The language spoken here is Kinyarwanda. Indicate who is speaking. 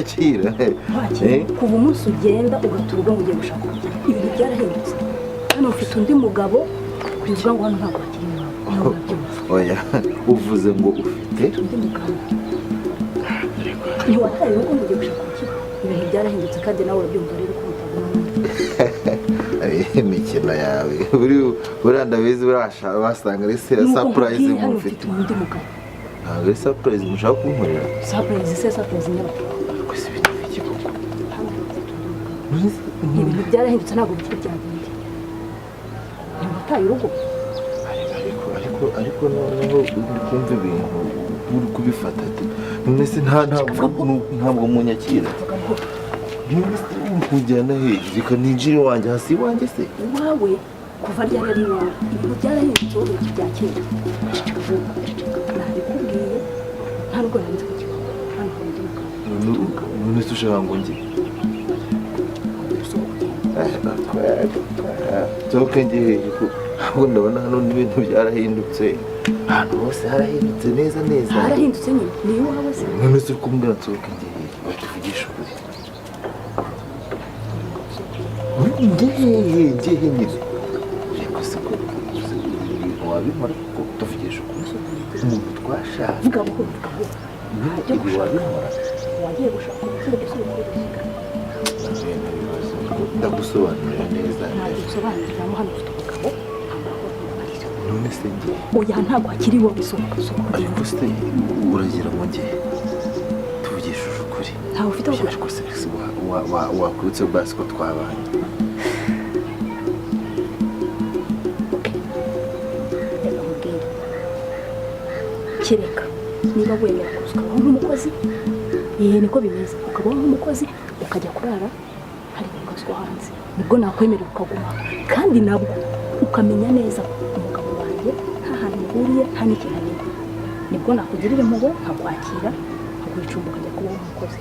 Speaker 1: nkwakira
Speaker 2: kuva umunsi ugenda ugaturuka ngo ugiye gushaka ibintu byarahindutse hano ufite undi mugabo kwivuga ngo hano ntabwo hakiri iwawe
Speaker 1: oya uvuze ngo ufite
Speaker 2: undi mugabo ntiwataye urugo ngo ugiye gushaka ibintu byarahindutse kandi nawe urabyumva rero ko
Speaker 1: imikino yawe buriya ndabizi wasanga ari surprise mufite
Speaker 2: undi mugabo
Speaker 1: ntabwo ari surprise mushaka kunkorera
Speaker 2: surprise nyabako ibintu byarahindutse ntabwo bikiri byagenda ntiwataye urugo
Speaker 1: ariko noneho kumva ibintu uri kubifata none se ntabwo munyakira kujyana hejuru reka ninjire iwanjye hasi iwanjye se
Speaker 2: iwawe kuva ryari ari iwawe ibintu byarahindutse wowe bya kera nabikubwiye nta nubwo nanditse ku kibaho hano hari undi mugabo
Speaker 1: none se ushaka ngo njye nsohoke njye hejuru ahubwo ndabona hano n'ibintu byarahindutse ahantu hose harahindutse neza
Speaker 2: harahindutse nyine ni iwawe se
Speaker 1: none se uri kumbwira nsohoke njye hejuru batuvugisha ukuri ngehe nyine ariko se ko wabimara kuko tuvugisha ukuri umuntu twashaka
Speaker 2: vuga buhoro
Speaker 1: wabimara
Speaker 2: wagiye gushaka umusore
Speaker 1: ndagusobanurira neza
Speaker 2: ntabwo usobanurira hano ufite umugabo
Speaker 1: none se njye
Speaker 2: oya ntabwo hakiri iwawe isohoka
Speaker 1: ariko se uragira ngo njye tuvugishije ukuri
Speaker 2: ntawe ufite aho
Speaker 1: ariko se wakwibutse basi ko twabanye
Speaker 2: kereka niba wemera kuza ukabaho nk'umukozi niko bimeze ukabaho nk'umukozi ukajya kurara hari umukozi wo hanze nibwo nakwemerera ukaguma kandi nabwo ukamenya neza umugabo wanjye nta hantu muhuriye nta n'ikintu arimo nibwo nakugirira impuhwe nkakwakira nkaguha icumbi ukajya kubaho nk'umukozi